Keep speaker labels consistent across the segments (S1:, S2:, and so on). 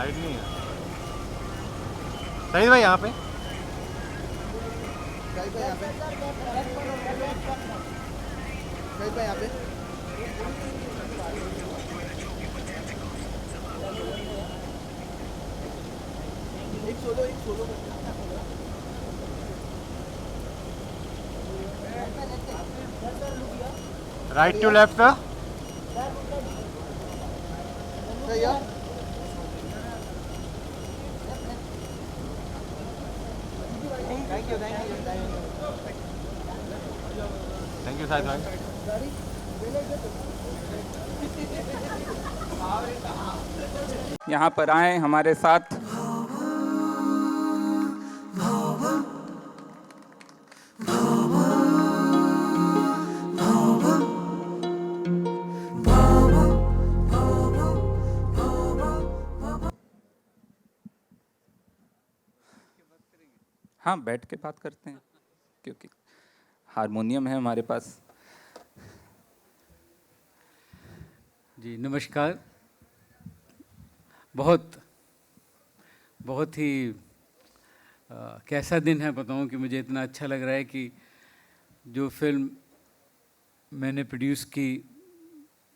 S1: Light नहीं है। सही भाई यहाँ पे
S2: कहीं पे यहाँ पे कहीं पे यहाँ पे एक solo
S1: right to left sir.
S2: सही है।
S1: थैंक यू साहिद भाई।
S3: यहाँ पर आए हमारे साथ। हाँ, बैठ के बात करते हैं क्योंकि हारमोनियम है हमारे पास।
S4: जी नमस्कार। बहुत बहुत ही कैसा दिन है बताऊं कि मुझे इतना अच्छा लग रहा है कि जो फिल्म मैंने प्रोड्यूस की,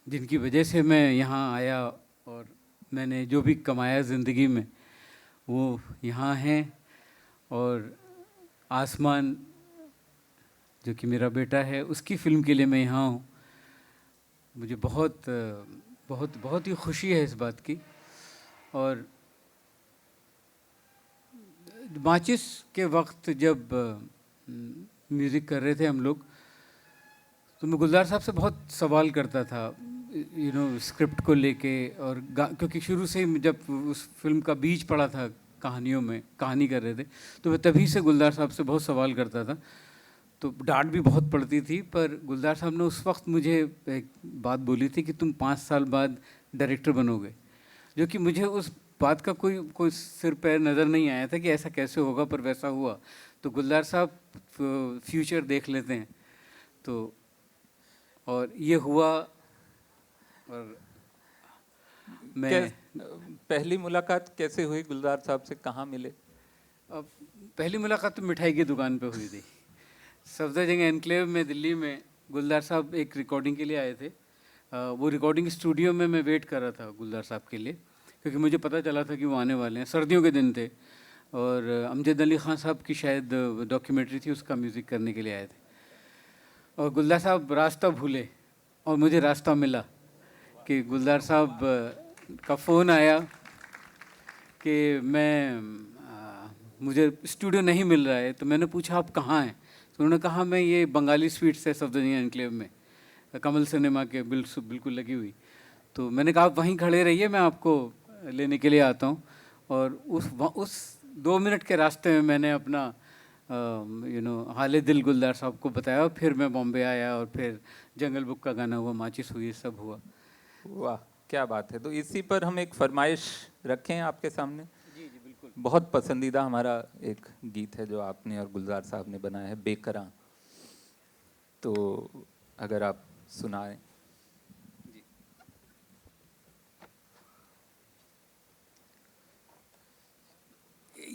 S4: जिनकी वजह से मैं यहाँ आया और मैंने जो भी कमाया ज़िंदगी में वो यहाँ हैं। और आसमान जो कि मेरा बेटा है उसकी फ़िल्म के लिए मैं यहाँ हूँ। मुझे बहुत बहुत बहुत ही खुशी है इस बात की। और माचिस के वक्त जब म्यूज़िक कर रहे थे हम लोग, तो मैं गुलजार साहब से बहुत सवाल करता था स्क्रिप्ट को लेके। और क्योंकि शुरू से ही जब उस फिल्म का बीज पड़ा था कहानियों में, कहानी कर रहे थे, तो मैं तभी से गुलजार साहब से बहुत सवाल करता था। तो डांट भी बहुत पड़ती थी, पर गुलजार साहब ने उस वक्त मुझे एक बात बोली थी कि तुम 5 साल बाद डायरेक्टर बनोगे, जो कि मुझे उस बात का कोई सिर पैर नज़र नहीं आया था कि ऐसा कैसे होगा, पर वैसा हुआ। तो गुलजार साहब फ्यूचर देख लेते हैं, तो और ये हुआ। और मैं
S3: पहली मुलाकात कैसे हुई गुलजार साहब से, कहाँ मिले?
S4: अब पहली मुलाकात तो मिठाई की दुकान पे हुई थी, सफदरजंग एनक्लेव में, दिल्ली में। गुलजार साहब एक रिकॉर्डिंग के लिए आए थे। वो रिकॉर्डिंग स्टूडियो में मैं वेट कर रहा था गुलजार साहब के लिए, क्योंकि मुझे पता चला था कि वो आने वाले हैं। सर्दियों के दिन थे और अमजद अली ख़ान साहब की शायद डॉक्यूमेंट्री थी, उसका म्यूज़िक करने के लिए आए थे। और गुलजार साहब रास्ता भूले और मुझे रास्ता मिला कि गुलजार साहब का फ़ोन आया कि मुझे स्टूडियो नहीं मिल रहा है। तो मैंने पूछा आप कहाँ हैं? तो उन्होंने कहा मैं ये बंगाली स्वीट्स है सफदरजंग एनक्लेव में, कमल सिनेमा के बिल्कुल लगी हुई। तो मैंने कहा आप वहीं खड़े रहिए, मैं आपको लेने के लिए आता हूँ। और उस 2 मिनट के रास्ते में मैंने अपना हाले दिल गुलजार साहब को बताया। फिर मैं बॉम्बे आया और फिर जंगल बुक का गाना हुआ, माचिस हुई, सब हुआ।
S3: वाह, क्या बात है। तो इसी पर हम एक फरमाइश रखें आपके सामने।
S4: जी जी बिल्कुल।
S3: बहुत पसंदीदा हमारा एक गीत है जो आपने और गुलजार साहब ने बनाया है, बेकरां। तो अगर आप सुनाएं।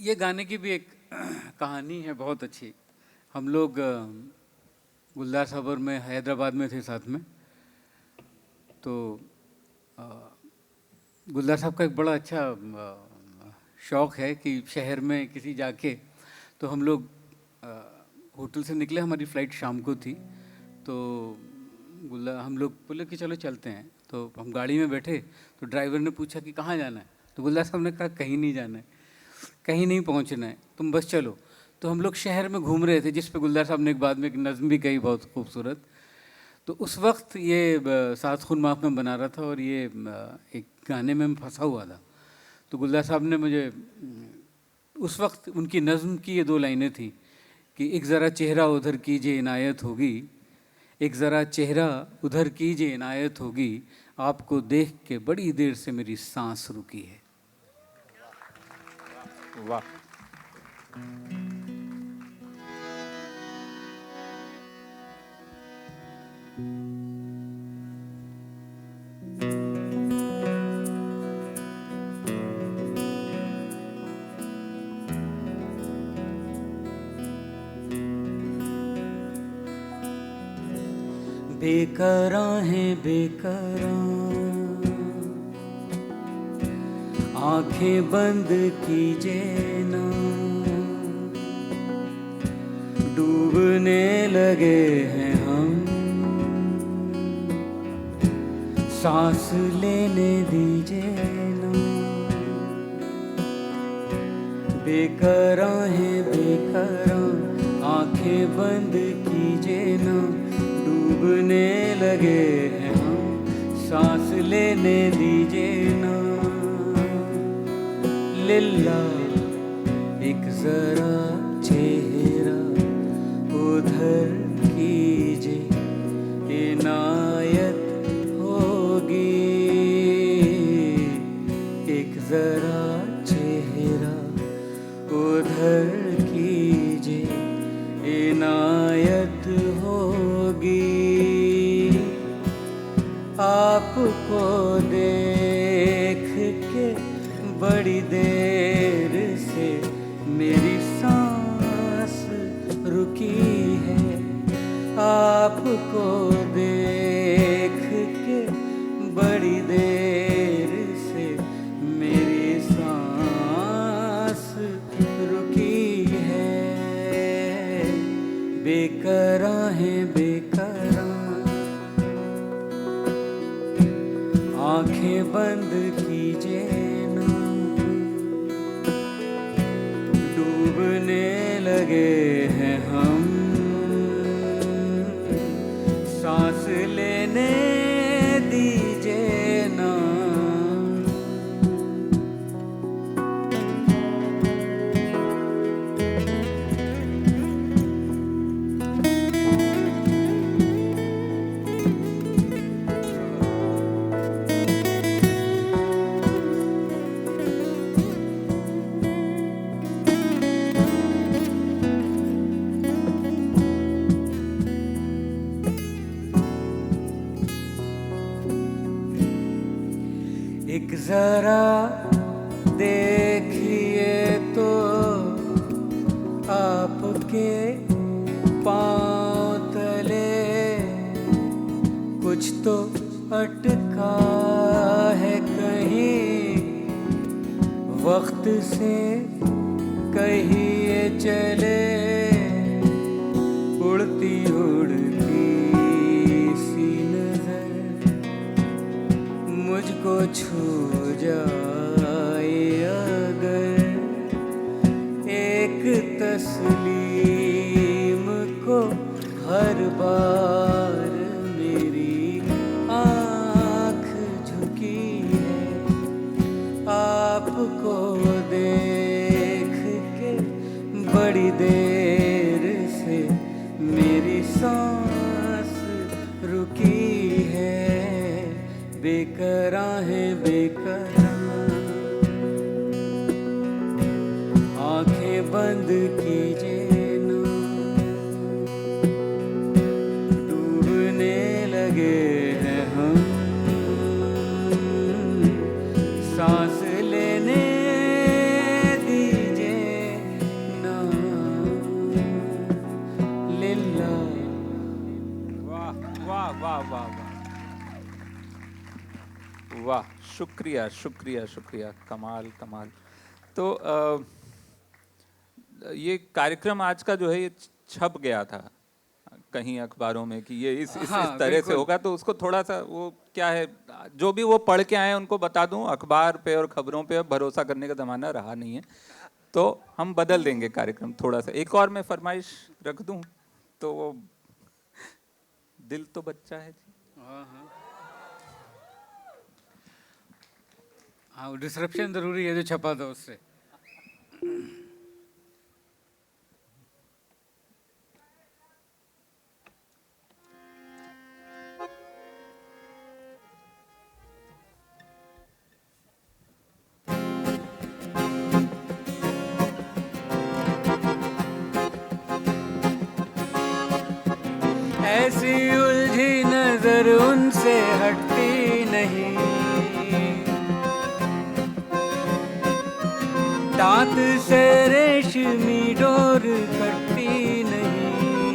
S4: ये गाने की भी एक कहानी है बहुत अच्छी। हम लोग गुलजार साहब और मैं हैदराबाद में थे साथ में। तो गुलजार साहब का एक बड़ा अच्छा शौक़ है कि शहर में किसी जाके, तो हम लोग होटल से निकले, हमारी फ़्लाइट शाम को थी। तो हम लोग बोले कि चलो चलते हैं। तो हम गाड़ी में बैठे, तो ड्राइवर ने पूछा कि कहाँ जाना है? तो गुलजार साहब ने कहा कहीं नहीं जाना है, कहीं नहीं पहुंचना है, तुम बस चलो। तो हम लोग शहर में घूम रहे थे, जिस पे गुलजार साहब ने एक बाद में एक नज़्म भी कही बहुत खूबसूरत। तो उस वक्त ये सात खून माफ़ में बना रहा था और ये एक गाने में फंसा हुआ था। तो गुलजार साहब ने मुझे उस वक्त उनकी नज़्म की ये 2 लाइनें थी कि एक ज़रा चेहरा उधर कीजिए इनायत होगी, एक ज़रा चेहरा उधर कीजिए इनायत होगी, आपको देख के बड़ी देर से मेरी सांस रुकी है।
S3: वाह।
S4: बेकरां है बेकरां, आंखें बंद कीजिए ना, डूबने लगे हैं हम, सांस लेने दीजिए ना। बेकरां है बेकरां, आंखें बंद कीजिए ना, डूबने लगे हैं हम, सांस लेने दीजिए ना। लिल्ला एक जरा चेहरा उधर कीजिए, इनायत होगी। एक जरा चेहरा उधर कीजिए, इनायत होगी। आपको देख के बड़ी देर से मेरी सांस रुकी है, आपको देख के बड़ी देर से मेरी सांस रुकी है। बेकरां है बेकरां, आंखें बंद कीजिए ना, डूबने लगे हैं हम, सांस लेने दीजिए ना। एक जरा देखिए तो आपके पाँव तले कुछ तो अटका है कहीं, वक्त से कहिए चले, उड़ती उड़ती सी नजर मुझको छू जाए अगर, एक तस्लीम को हर बार मेरी आँख झुकी है, आपको देख के बड़ी देर से मेरी सांस रुकी है। बेकरां है बेकरां, आंखें बंद कीजिए ना, डूबने लगे हैं हम, सांस लेने दीजिए ना। लिल्ला।
S3: वाह वाह वाह वाह वाह वाह, शुक्रिया शुक्रिया शुक्रिया, कमाल कमाल। तो ये कार्यक्रम आज का जो है ये छप गया था कहीं अखबारों में कि ये इस तरह से होगा, तो उसको थोड़ा सा वो क्या है, जो भी वो पढ़ के आए उनको बता दूं, अखबार पे और खबरों पे अब भरोसा करने का ज़माना रहा नहीं है, तो हम बदल देंगे कार्यक्रम थोड़ा सा। एक और मैं फरमाइश रख दूं तो वो दिल तो बच्चा है जी।
S4: हाँ, डिस्क्रिप्शन जरूरी है जो छपा था उससे। ऐसी उलझी नजर उनसे हटती नहीं, दांत से रेशमी डोर कटती नहीं,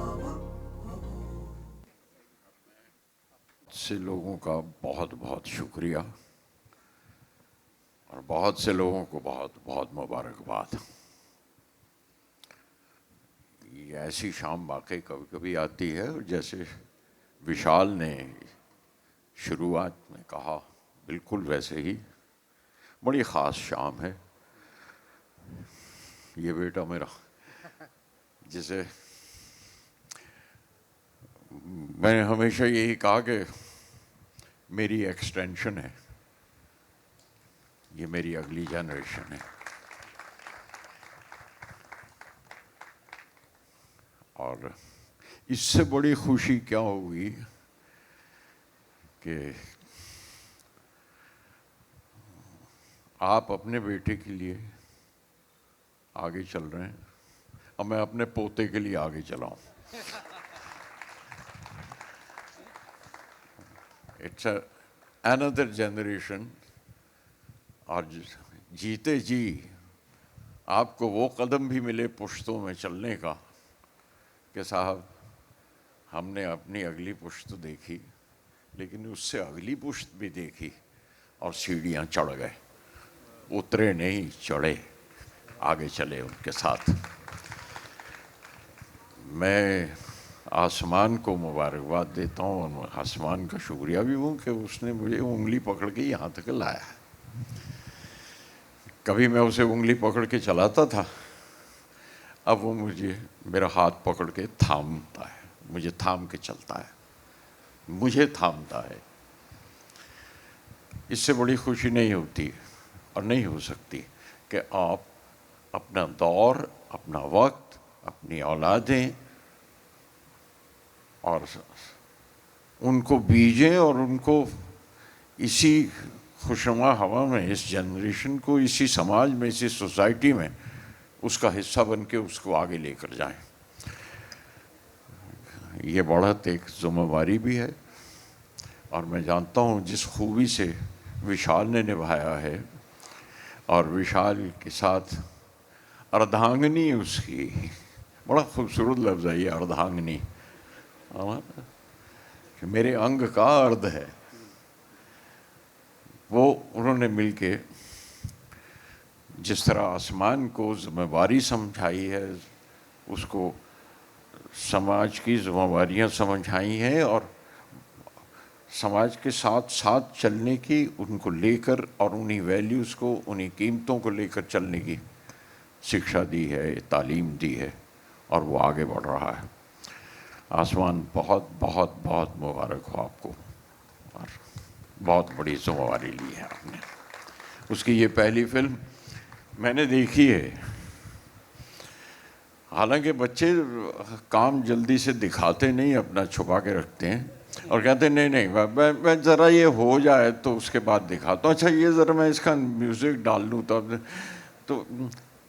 S5: से लोगों का बहुत बहुत शुक्रिया और बहुत से लोगों को बहुत बहुत मुबारकबाद। ये ऐसी शाम वाकई कभी कभी आती है, जैसे विशाल ने शुरुआत में कहा, बिल्कुल वैसे ही बड़ी ख़ास शाम है। ये बेटा मेरा, जिसे मैंने हमेशा यही कहा कि मेरी एक्सटेंशन है, ये मेरी अगली जनरेशन है। और इससे बड़ी खुशी क्या होगी कि आप अपने बेटे के लिए आगे चल रहे हैं और मैं अपने पोते के लिए आगे चलाऊं। It's another generation. और जीते जी आपको वो कदम भी मिले पुश्तों में चलने का कि साहब हमने अपनी अगली पुश्त देखी, लेकिन उससे अगली पुश्त भी देखी और सीढ़ियाँ चढ़ गए, उतरे नहीं चढ़े, आगे चले उनके साथ। मैं आसमान को मुबारकबाद देता हूँ और आसमान का शुक्रिया भी हूँ कि उसने मुझे उंगली पकड़ के यहाँ तक लाया। कभी मैं उसे उंगली पकड़ के चलाता था, अब वो मुझे मेरा हाथ पकड़ के थामता है, मुझे थाम के चलता है, मुझे थामता है। इससे बड़ी खुशी नहीं होती और नहीं हो सकती कि आप अपना दौर, अपना वक्त, अपनी औलादें और उनको बीजें और उनको इसी खुशनुमा हवा में, इस जनरेशन को इसी समाज में, इसी सोसाइटी में उसका हिस्सा बन के उसको आगे लेकर जाएं। ये बढ़त एक जिम्मेवारी भी है और मैं जानता हूँ जिस खूबी से विशाल ने निभाया है, और विशाल के साथ अर्धांगिनी उसकी, बड़ा खूबसूरत लफ्ज़ है ये अर्धांगिनी, कि मेरे अंग का अर्ध है। वो उन्होंने मिलके जिस तरह आसमान को जिम्मेवारी समझाई है, उसको समाज की जिम्मेवारियाँ समझाई हैं और समाज के साथ साथ चलने की, उनको लेकर और उन्हीं वैल्यूज़ को, उन्हीं कीमतों को लेकर चलने की शिक्षा दी है, तालीम दी है और वो आगे बढ़ रहा है। आसमान बहुत बहुत बहुत मुबारक हो आपको, और बहुत बड़ी जिम्मेवारी ली है आपने। उसकी ये पहली फिल्म मैंने देखी है। हालांकि बच्चे काम जल्दी से दिखाते नहीं, अपना छुपा के रखते हैं और कहते नहीं नहीं मैं ज़रा ये हो जाए तो उसके बाद दिखाता हूँ। अच्छा ये ज़रा मैं इसका म्यूज़िक डाल लूँ तब तो,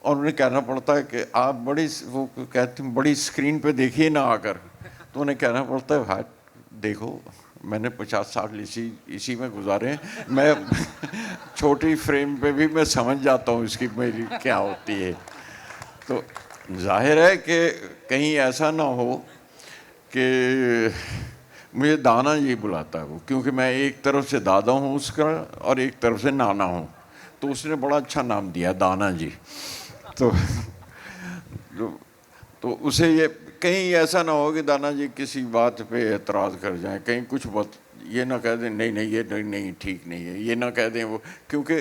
S5: और उन्हें कहना पड़ता है कि आप बड़ी, वो कहते हैं बड़ी स्क्रीन पे देखिए ना आकर, तो उन्हें कहना पड़ता है भाई देखो मैंने 50 साल इसी में गुजारे हैं, मैं छोटी फ्रेम पे भी मैं समझ जाता हूँ इसकी मेरी क्या होती है। तो जाहिर है कि कहीं ऐसा ना हो कि मुझे दाना जी बुलाता है वो, क्योंकि मैं एक तरफ से दादा हूँ उसका और एक तरफ से नाना हूँ, तो उसने बड़ा अच्छा नाम दिया दाना जी। तो उसे ये कहीं ऐसा ना हो कि दाना जी किसी बात पे एतराज़ कर जाएं, कहीं कुछ बात ये ना कह दें नहीं नहीं ये नहीं ठीक नहीं है, ये ना कह दें वो, क्योंकि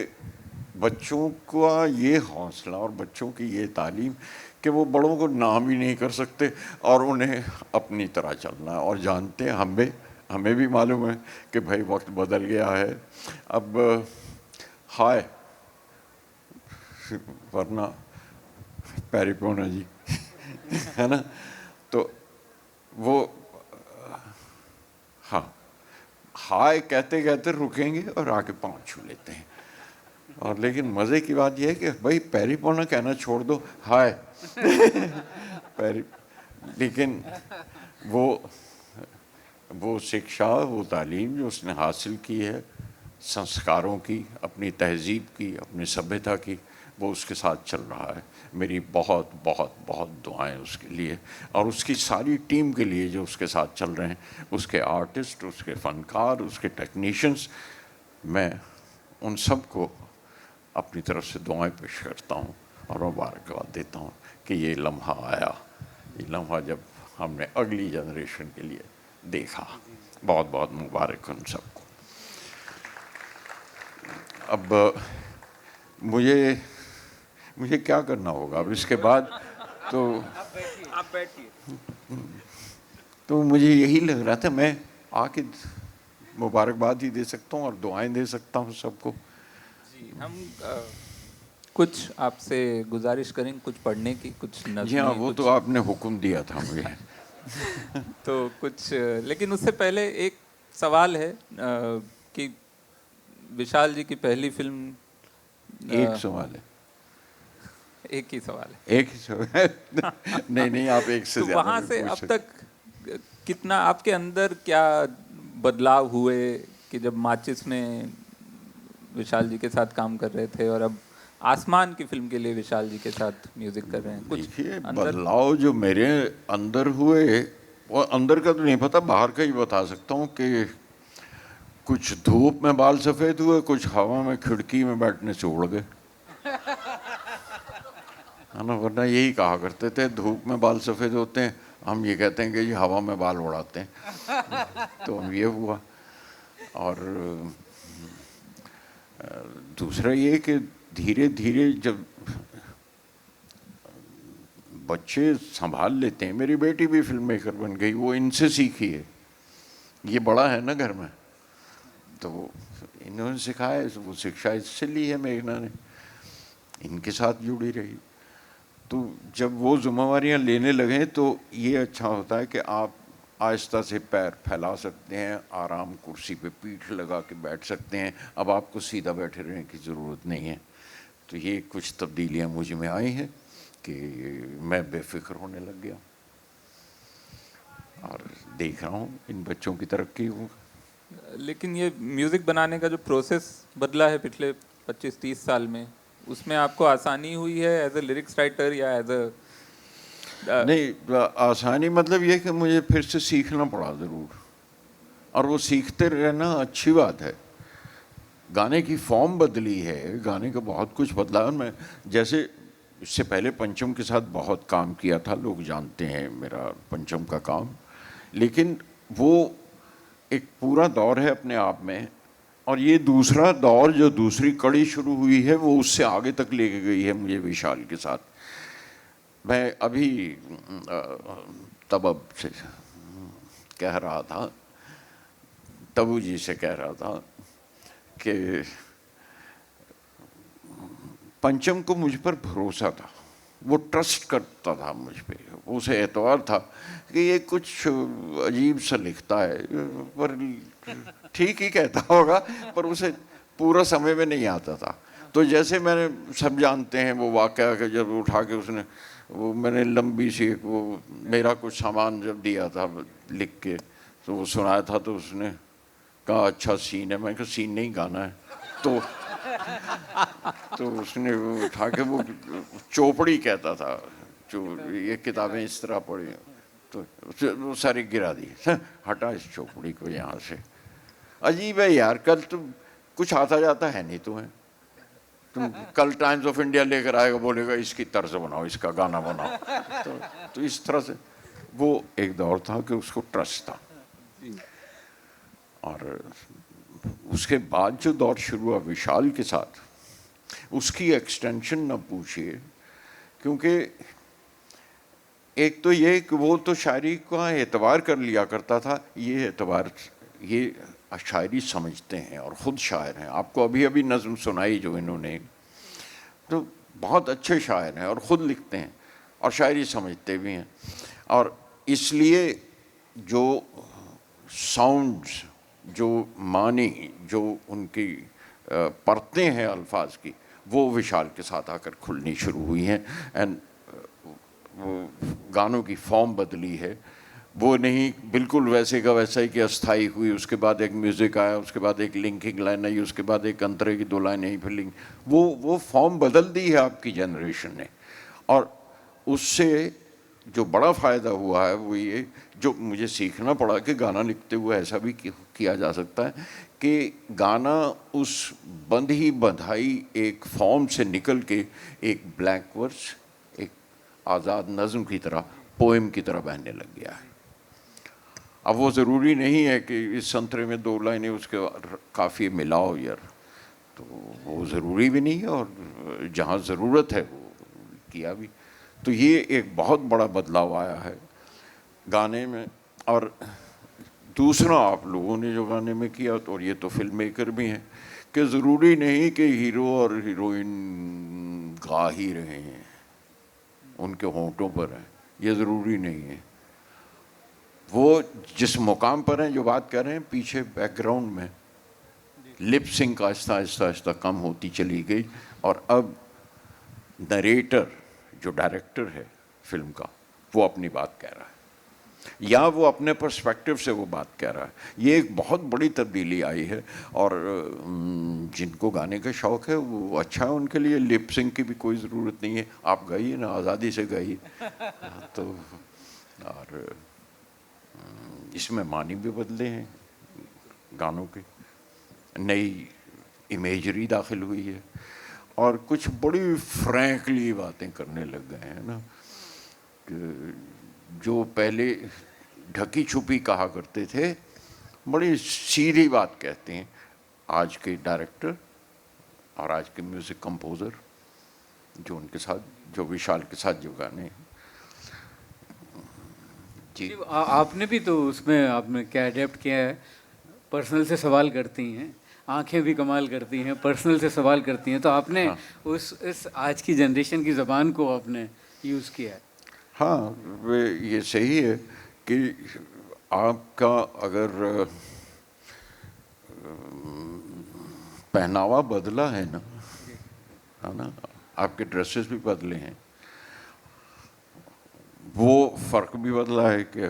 S5: बच्चों का ये हौसला और बच्चों की ये तालीम कि वो बड़ों को नाम ही नहीं कर सकते और उन्हें अपनी तरह चलना है। और जानते हैं हमें भी मालूम है कि भाई वक्त बदल गया है, अब हाय वरना पैरिपोना जी है ना, तो वो हाँ हाय कहते कहते रुकेंगे और आके पाँव छू लेते हैं। और लेकिन मज़े की बात यह है कि भाई पैरिपोना कहना छोड़ दो, हाय पैरी, लेकिन वो शिक्षा, वो तालीम जो उसने हासिल की है, संस्कारों की, अपनी तहजीब की, अपनी सभ्यता की, वो उसके साथ चल रहा है। मेरी बहुत बहुत बहुत दुआएं उसके लिए और उसकी सारी टीम के लिए जो उसके साथ चल रहे हैं, उसके आर्टिस्ट, उसके फ़नकार, उसके टेक्नीशियंस। मैं उन सब को अपनी तरफ से दुआएं पेश करता हूँ और मुबारकबाद देता हूँ कि ये लम्हा आया, ये लम्हा जब हमने अगली जनरेशन के लिए देखा। बहुत बहुत मुबारक उन सबको। अब मुझे क्या करना होगा अब इसके बाद? तो
S3: आप बैठिए।
S5: तो मुझे यही लग रहा था, मैं आके मुबारकबाद ही दे सकता हूँ और दुआएं दे सकता हूँ सबको।
S3: जी, हम कुछ आपसे गुजारिश करेंगे कुछ पढ़ने की, कुछ
S5: जी हाँ,
S3: नज़में,
S5: वो
S3: कुछ
S5: तो आपने हुक्म दिया था मुझे।
S3: तो कुछ, लेकिन उससे पहले एक सवाल है कि विशाल जी की पहली फिल्म,
S5: एक सवाल है,
S3: एक ही सवाल है।
S5: एक ही सवाल। नहीं आप एक से
S3: तो
S5: ज्यादा
S3: वहाँ
S5: भी
S3: से
S5: पूछ
S3: अब
S5: सकते।
S3: तक कितना आपके अंदर क्या बदलाव हुए कि जब माचिस में विशाल जी के साथ काम कर रहे थे और अब आसमान की फिल्म के लिए विशाल जी के साथ म्यूजिक कर रहे हैं? कुछ
S5: देखिए,
S3: अंदर
S5: बदलाव जो मेरे अंदर हुए, वो अंदर का तो नहीं पता, बाहर का ही बता सकता हूँ कि कुछ धूप में बाल सफ़ेद हुए, कुछ हवा में खिड़की में बैठने से उड़ गए, है ना। वरना यही कहा करते थे धूप में बाल सफ़ेद होते हैं, हम ये कहते हैं कि जी हवा में बाल उड़ाते हैं। तो ये हुआ। और दूसरा ये कि धीरे धीरे जब बच्चे संभाल लेते हैं, मेरी बेटी भी फिल्म मेकर बन गई, वो इनसे सीखी है, ये बड़ा है ना घर में, तो इन्होंने सिखाया, वो शिक्षा इससे ली है मेघना ने, इनके साथ जुड़ी रही। तो जब वो जिम्मेवारियां लेने लगे तो ये अच्छा होता है कि आप आहिस्ता से पैर फैला सकते हैं, आराम कुर्सी पे पीठ लगा के बैठ सकते हैं, अब आपको सीधा बैठे रहने की ज़रूरत नहीं है। तो ये कुछ तब्दीलियां मुझ में आई हैं कि मैं बेफिक्र होने लग गया और देख रहा हूँ इन बच्चों की तरक्की को।
S3: लेकिन ये म्यूजिक बनाने का जो प्रोसेस बदला है पिछले 25-30 साल में, उसमें आपको आसानी हुई है एज ए लिरिक्स राइटर या एज अ
S5: नहीं, आसानी मतलब ये कि मुझे फिर से सीखना पड़ा ज़रूर, और वो सीखते रहना अच्छी बात है। गाने की फॉर्म बदली है, गाने का बहुत कुछ बदला है। मैं जैसे इससे पहले पंचम के साथ बहुत काम किया था, लोग जानते हैं मेरा पंचम का काम, लेकिन वो एक पूरा दौर है अपने आप में, और ये दूसरा दौर जो दूसरी कड़ी शुरू हुई है वो उससे आगे तक लेके गई है मुझे विशाल के साथ। मैं अभी तब से कह रहा था, तबू जी से कह रहा था कि पंचम को मुझ पर भरोसा था, वो ट्रस्ट करता था मुझ पे, उसे एतबार था कि ये कुछ अजीब सा लिखता है, पर ठीक ही कहता होगा, पर उसे पूरा समय में नहीं आता था। तो जैसे मैंने, सब जानते हैं वो वाक़या कि जब उठा के उसने वो, मैंने लंबी सी वो मेरा कुछ सामान जब दिया था लिख के, तो वो सुनाया था, तो उसने कहा अच्छा सीन है, मैं कहा सीन नहीं गाना है। तो उसने वो उठा के वो चौपड़ी कहता था, जो ये किताबें इस तरह पढ़ी, तो वो सारी गिरा दी, हटा इस चौपड़ी को यहाँ से। अजीब है यार, कल तुम कुछ आता जाता है नहीं तुम्हें, तुम कल टाइम्स ऑफ इंडिया लेकर आएगा, बोलेगा इसकी तर्ज बनाओ, इसका गाना बनाओ। तो इस तरह से वो एक दौर था कि उसको ट्रस्ट था। और उसके बाद जो दौर शुरू हुआ विशाल के साथ, उसकी एक्सटेंशन न पूछिए, क्योंकि एक तो ये कि वो तो शायरी का एतबार कर लिया करता था, ये एतबार, ये शायरी समझते हैं और ख़ुद शायर हैं। आपको अभी अभी नज़म सुनाई जो इन्होंने, तो बहुत अच्छे शायर हैं और ख़ुद लिखते हैं और शायरी समझते भी हैं, और इसलिए जो साउंड्स, जो मानी, जो उनकी परतें हैं अल्फाज की, वो विशाल के साथ आकर खुलनी शुरू हुई हैं। एंड वो गानों की फॉर्म बदली है, वो नहीं बिल्कुल वैसे का वैसा ही कि अस्थाई हुई, उसके बाद एक म्यूज़िक आया, उसके बाद एक लिंकिंग लाइन आई, उसके बाद एक अंतरे की 2 लाइन आई, फिर लिंक, वो फॉर्म बदल दी है आपकी जनरेशन ने। और उससे जो बड़ा फ़ायदा हुआ है वो ये, जो मुझे सीखना पड़ा कि गाना लिखते हुए ऐसा भी किया जा सकता है कि गाना उस बंध ही बंधाई एक फॉर्म से निकल के एक ब्लैंक वर्स, एक आज़ाद नज़्म की तरह, पोएम की तरह बहने लग गया है। अब वो ज़रूरी नहीं है कि इस संतरे में 2 लाइनें उसके काफ़ी मिलाओ यार, तो वो ज़रूरी भी नहीं है, और जहाँ ज़रूरत है वो किया भी। तो ये एक बहुत बड़ा बदलाव आया है गाने में। और दूसरा आप लोगों ने जो गाने में किया, तो और ये तो फिल्म मेकर भी हैं, कि ज़रूरी नहीं कि हीरो और हीरोइन गा ही रहे हैं, उनके होंठों पर है, ये ज़रूरी नहीं है। वो जिस मुकाम पर हैं, जो बात कर रहे हैं, पीछे बैकग्राउंड में लिप सिंक आहिस्ता आहिस्ता आहिस्ता कम होती चली गई, और अब नरेटर जो डायरेक्टर है फिल्म का, वो अपनी बात कह रहा है, या वो अपने पर्सपेक्टिव से वो बात कह रहा है। ये एक बहुत बड़ी तब्दीली आई है, और जिनको गाने का शौक़ है वो अच्छा है, उनके लिए लिप सिंक की भी कोई ज़रूरत नहीं है, आप गाइए ना, आज़ादी से गाइए। तो और इसमें मानी भी बदले हैं गानों के, नई इमेजरी दाखिल हुई है, और कुछ बड़ी फ्रैंकली बातें करने लग गए हैं ना, जो पहले ढकी छुपी कहा करते थे, बड़ी सीधी बात कहते हैं आज के डायरेक्टर और आज के म्यूज़िक कंपोज़र, जो उनके साथ, जो विशाल के साथ जो गाने हैं। जी,
S4: आपने भी तो उसमें आपने क्या अडेप्ट किया है, पर्सनल से सवाल करती हैं, आंखें भी कमाल करती हैं, पर्सनल से सवाल करती हैं, तो आपने इस आज की जनरेशन की ज़बान को आपने यूज़ किया है।
S5: हाँ, वे ये सही है कि आपका अगर पहनावा बदला है ना, आपके ड्रेसेस भी बदले हैं, वो फ़र्क भी बदला है कि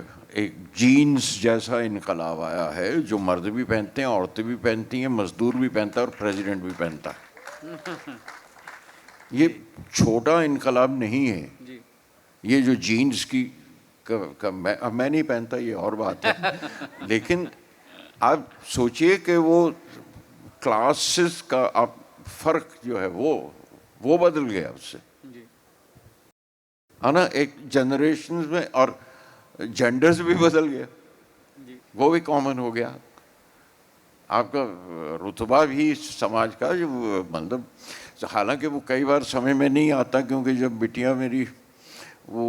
S5: एक जीन्स जैसा इनकलाब आया है, जो मर्द भी पहनते हैं, औरतें भी पहनती हैं, मजदूर भी पहनता है, और प्रेसिडेंट भी पहनता है। ये छोटा इनकलाब नहीं है। ये जो जीन्स की मैं नहीं पहनता, ये और बात है, लेकिन आप सोचिए कि वो क्लासेस का आप फ़र्क जो है वो बदल गया उससे, है ना, एक जनरेशन में, और जेंडर्स भी बदल गया, वो भी कॉमन हो गया। आपका रुतबा भी समाज का जो मतलब, हालांकि वो कई बार समझ में नहीं आता, क्योंकि जब बिटिया मेरी वो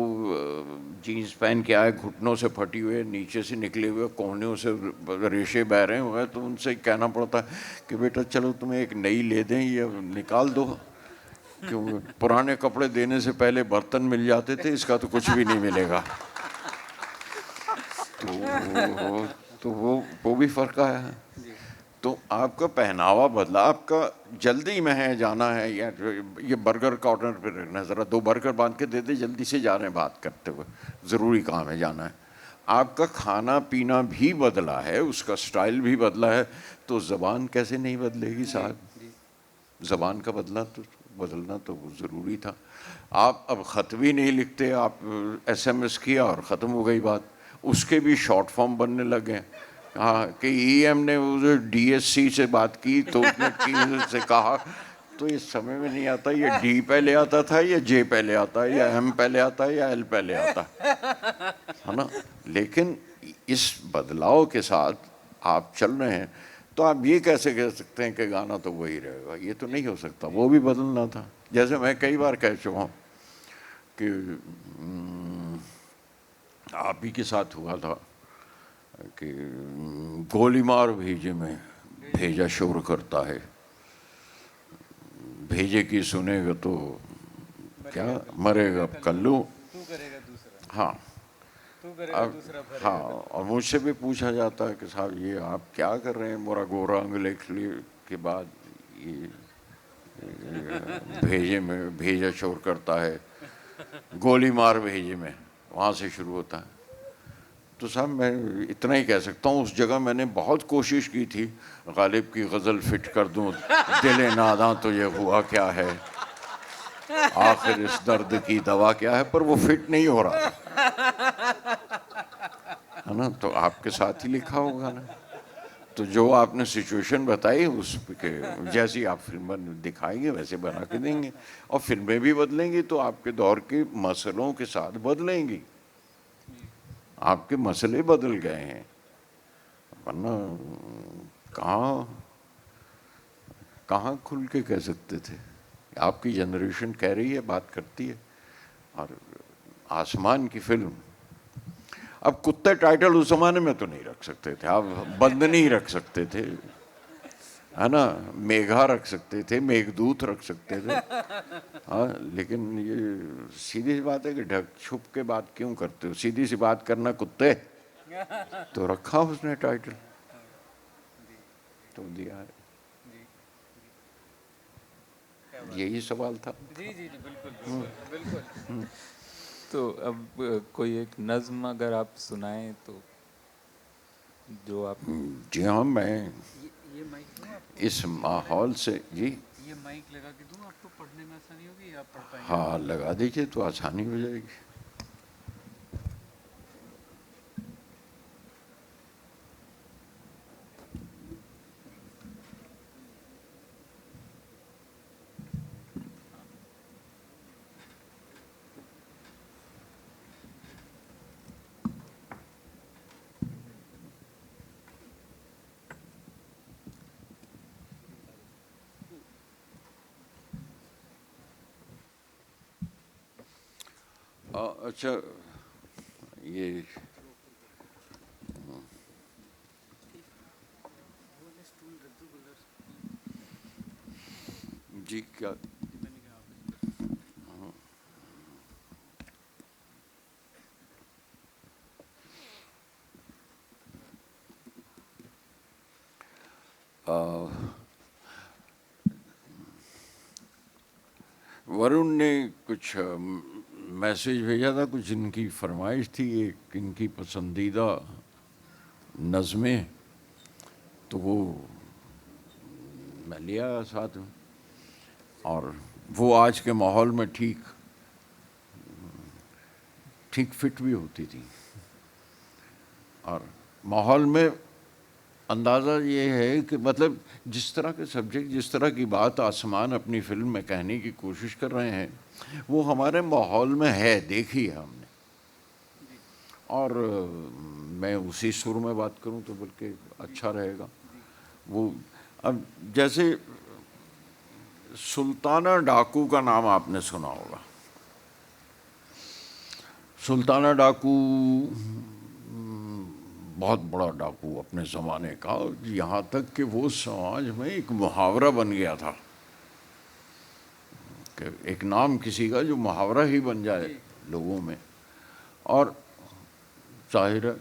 S5: जीन्स पहन के आए, घुटनों से फटी हुए, नीचे से निकले हुए, कोहनियों से रेशे बह रहे हुए, तो उनसे कहना पड़ता है कि बेटा चलो तुम्हें एक नई ले दें, या निकाल दो, क्यों पुराने कपड़े देने से पहले बर्तन मिल जाते थे, इसका तो कुछ भी नहीं मिलेगा। तो वो भी फ़र्क आया है। तो आपका पहनावा बदला, आपका जल्दी में है, जाना है, या ये बर्गर कॉर्नर पे रहना है, ज़रा 2 बर्गर बांध के दे दे, जल्दी से जा रहे हैं बात करते हुए, ज़रूरी काम है, जाना है। आपका खाना पीना भी बदला है, उसका स्टाइल भी बदला है, तो ज़बान कैसे नहीं बदलेगी साहब? ज़बान का बदलना तो ज़रूरी था। आप अब ख़त भी नहीं लिखते, आप SMS किया और ख़त्म हो गई बात। उसके भी शॉर्ट फॉर्म बनने लगे। हाँ, कि EM ने उसे DSC से बात की, तो उसने T से कहा, तो ये समझ में नहीं आता, ये D पहले आता था, या J पहले आता है, या M पहले आता है, या L पहले आता है ना। लेकिन इस बदलाव के साथ आप चल रहे हैं, तो आप ये कैसे कह सकते हैं कि गाना तो वही रहेगा? ये तो नहीं हो सकता, वो भी बदलना था। जैसे मैं कई बार कह चुका हूँ कि आप ही के साथ हुआ था कि गोली मार भेजे में भेजा शोर करता है, भेजे की सुनेगा तो क्या मरेगा कल्लू। हाँ, अब हाँ, और मुझसे भी पूछा जाता है कि साहब ये आप क्या कर रहे हैं, मोरा गोरा अंगले के बाद ये भेजे में भेजा शोर करता है, गोली मार भेजे में, वहाँ से शुरू होता है। तो साहब मैं इतना ही कह सकता हूँ, उस जगह मैंने बहुत कोशिश की थी गालिब की गज़ल फिट कर दूँ, दिल नादा तो ये हुआ क्या है, आखिर इस दर्द की दवा क्या है, पर वो फिट नहीं हो रहा है ना। तो आपके साथ ही लिखा होगा ना, तो जो आपने सिचुएशन बताई उस के जैसी आप फिल्म दिखाएंगे वैसे बना के देंगे, और फिल्में भी बदलेंगी तो आपके दौर के मसलों के साथ बदलेंगी। आपके मसले बदल गए हैं, वरना कहाँ खुल के कह सकते थे। आपकी जनरेशन कह रही है, बात करती है। और आसमान की फिल्म, अब कुत्ते टाइटल उस जमाने में तो नहीं रख सकते थे, आप बंद नहीं रख सकते थे, है ना, मेघा रख सकते थे, मेघदूत रख सकते थे, हाँ। लेकिन ये सीधी सी बात है कि ढक छुप के बात क्यों करते हो, सीधी सी बात करना कुत्ते, तो रखा उसने टाइटल, तो दिया है। यही सवाल था।
S3: जी जी जी, बिल्कुल बिल्कुल। तो अब कोई एक नज्म अगर आप सुनाएं तो, जो आप।
S5: जी हाँ, मैं
S4: ये माइक दूँ आपको?
S5: इस माहौल से जी,
S4: ये माइक लगा के दूँ आपको, पढ़ने में आसानी होगी, आप पढ़ पाएंगे?
S5: हाँ लगा दीजिए तो आसानी हो जाएगी। अच्छा, ये जी क्या, वरुण ने कुछ मैसेज भेजा था, कुछ इनकी फरमाइश थी, एक इनकी पसंदीदा नज़में, तो वो मैं लिया साथ में, और वो आज के माहौल में ठीक फिट भी होती थी। और माहौल में अंदाज़ा ये है कि मतलब जिस तरह के सब्जेक्ट, जिस तरह की बात आसमान अपनी फिल्म में कहने की कोशिश कर रहे हैं, वो हमारे माहौल में है, देखी है हमने। और मैं उसी सुर में बात करूं तो बल्कि अच्छा रहेगा। वो अब जैसे सुल्ताना डाकू का नाम आपने सुना होगा। सुल्ताना डाकू बहुत बड़ा डाकू अपने ज़माने का, यहाँ तक कि वो समाज में एक मुहावरा बन गया था कि एक नाम किसी का जो मुहावरा ही बन जाए लोगों में। और जाहिर है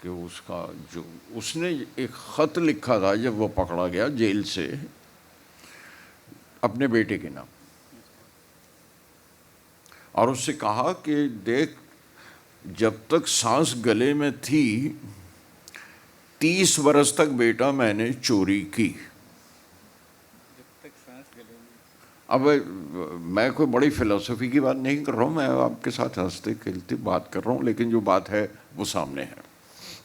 S5: कि उसका जो उसने एक ख़त लिखा था जब वो पकड़ा गया जेल से, अपने बेटे के नाम, और उससे कहा कि देख, जब तक सांस गले में थी 30 बरस तक बेटा मैंने चोरी की। अब मैं कोई बड़ी फिलॉसफी की बात नहीं कर रहा हूँ, मैं आपके साथ हंसते खेलते बात कर रहा हूँ, लेकिन जो बात है वो सामने है,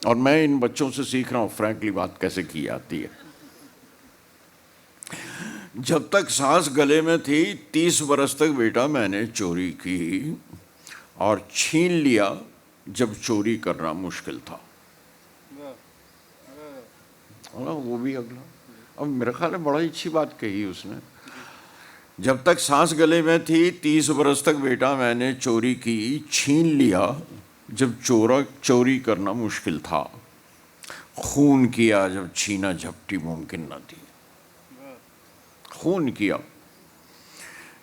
S5: और मैं इन बच्चों से सीख रहा हूँ फ्रैंकली बात कैसे की जाती है। जब तक सांस गले में थी 30 बरस तक बेटा मैंने चोरी की, और छीन लिया जब चोरी करना मुश्किल था। वो भी अगला, अब मेरा ख्याल है बड़ा अच्छी बात कही उसने। जब तक सांस गले में थी 30 बरस तक बेटा मैंने चोरी की, छीन लिया जब चोरी करना मुश्किल था, खून किया जब छीना झपटी मुमकिन न थी। खून किया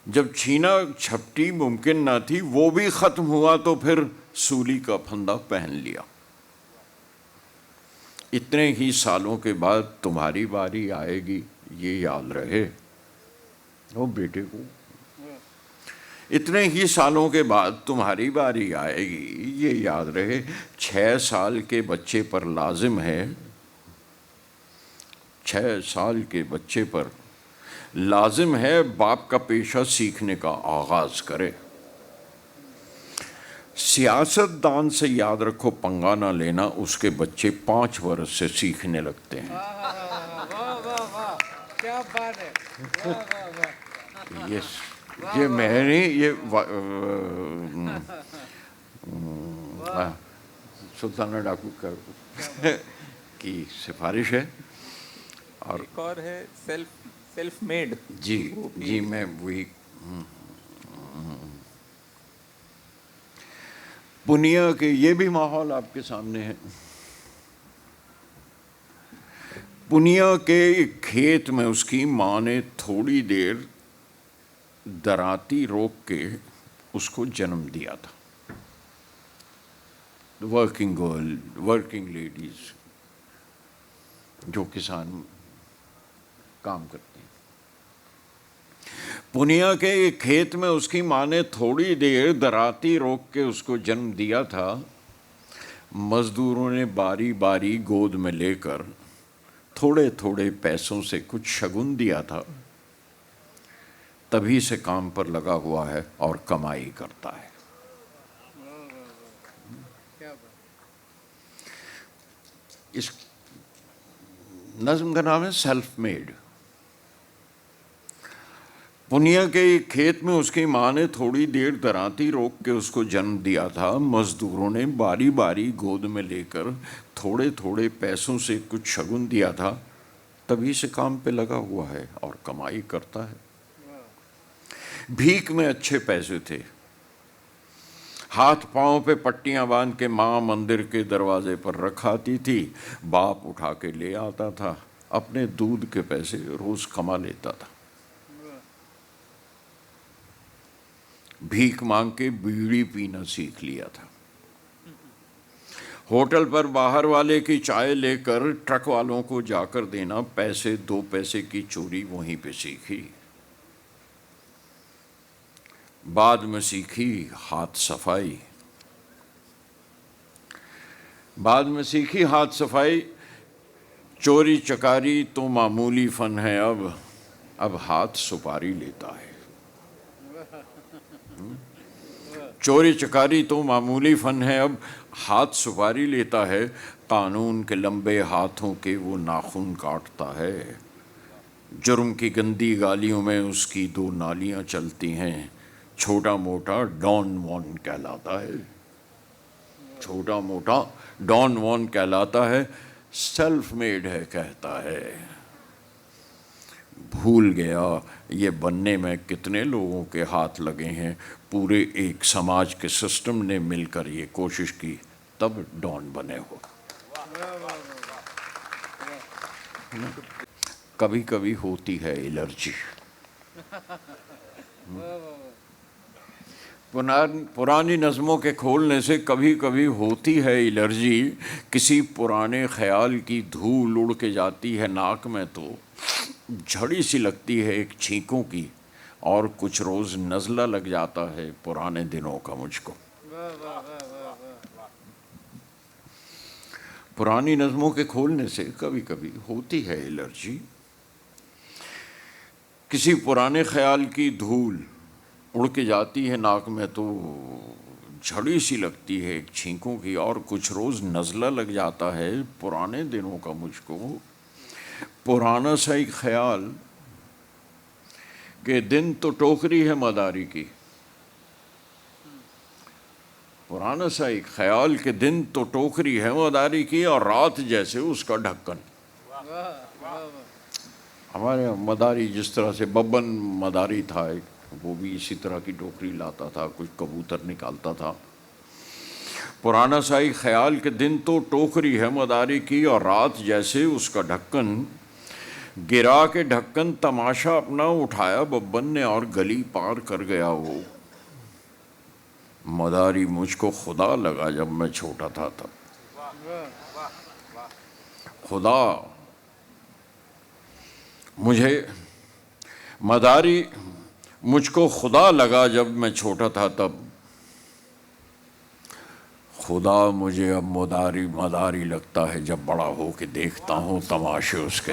S5: जब छीना झपटी मुमकिन न थी, वो भी खत्म हुआ तो फिर सूली का फंदा पहन लिया। इतने ही सालों के बाद तुम्हारी बारी आएगी, ये याद रहे। वो बेटे को इतने ही सालों के बाद तुम्हारी बारी आएगी, ये याद रहे। 6 साल के बच्चे पर लाजिम है, 6 साल के बच्चे पर लाजिम है बाप का पेशा सीखने का आगाज करे। सियासतदान से याद रखो पंगा ना लेना, उसके बच्चे 5 वर्ष से सीखने लगते हैं।
S4: क्या बात है, वाह वाह वाह।
S5: ये मैं नहीं, ये सुल्ताना डाकू की सिफारिश है। और
S3: एक और है सेल्फ मेड।
S5: जी मैं वही पुनिया के, ये भी माहौल आपके सामने है। पुनिया के एक खेत में उसकी माँ ने थोड़ी देर दराती रोक के उसको जन्म दिया था। वर्किंग गर्ल, वर्किंग लेडीज जो किसान काम करते हैं। पुनिया के एक खेत में उसकी माँ ने थोड़ी देर दराती रोक के उसको जन्म दिया था। मजदूरों ने बारी बारी गोद में लेकर थोड़े थोड़े पैसों से कुछ शगुन दिया था। तभी से काम पर लगा हुआ है और कमाई करता है। इस नज्म का नाम है सेल्फ मेड। पुनिया के एक खेत में उसकी माँ ने थोड़ी देर दराती रोक के उसको जन्म दिया था। मजदूरों ने बारी बारी गोद में लेकर थोड़े थोड़े पैसों से कुछ शगुन दिया था। तभी से काम पे लगा हुआ है और कमाई करता है। भीख में अच्छे पैसे थे। हाथ पांव पे पट्टियां बांध के माँ मंदिर के दरवाजे पर रखाती थी। बाप उठा के ले आता था। अपने दूध के पैसे रोज कमा लेता था। भीख मांग के बीड़ी पीना सीख लिया था। होटल पर बाहर वाले की चाय लेकर ट्रक वालों को जाकर देना, पैसे 2 पैसे की चोरी वहीं पे सीखी। बाद में सीखी हाथ सफाई। बाद में सीखी हाथ सफाई। चोरी चकारी तो मामूली फन है, अब हाथ सुपारी लेता है। चोरी चकारी तो मामूली फन है, अब हाथ सुपारी लेता है। कानून के लंबे हाथों के वो नाखून काटता है। जुर्म की गंदी गालियों में उसकी 2 नालियां चलती हैं। छोटा मोटा डॉन वॉन कहलाता है। छोटा मोटा डॉन वॉन कहलाता है। सेल्फ मेड है कहता है। भूल गया ये बनने में कितने लोगों के हाथ लगे हैं। पूरे एक समाज के सिस्टम ने मिलकर ये कोशिश की, तब डॉन बने हो। कभी कभी होती है एलर्जी। पुरानी नज़मों के खोलने से कभी कभी होती है एलर्जी। किसी पुराने ख्याल की धूल उड़ के जाती है नाक में तो झड़ी सी लगती है एक छींकों की, और कुछ रोज़ नज़ला लग जाता है पुराने दिनों का मुझको। पुरानी नज़मों के खोलने से कभी कभी होती है एलर्जी। किसी पुराने ख्याल की धूल उड़ के जाती है नाक में तो झड़ी सी लगती है एक छींकों की, और कुछ रोज़ नज़ला लग जाता है पुराने दिनों का मुझको। पुराना सा एक ख्याल कि दिन तो टोकरी है मदारी की। पुराना सा एक ख्याल कि दिन तो टोकरी है मदारी की, और रात जैसे उसका ढक्कन। हमारे मदारी जिस तरह से बब्बन मदारी था, वो भी इसी तरह की टोकरी लाता था, कुछ कबूतर निकालता था। पुराना सा एक ख्याल कि दिन तो टोकरी है मदारी की, और रात जैसे उसका ढक्कन। गिरा के ढक्कन तमाशा अपना उठाया बब्बन ने, और गली पार कर गया वो। मदारी मुझको खुदा लगा जब मैं छोटा था तब। खुदा मुझे मदारी मुझको खुदा लगा जब मैं छोटा था तब, खुदा मुझे अब मदारी मदारी लगता है जब बड़ा हो के देखता हूँ तमाशे उसके।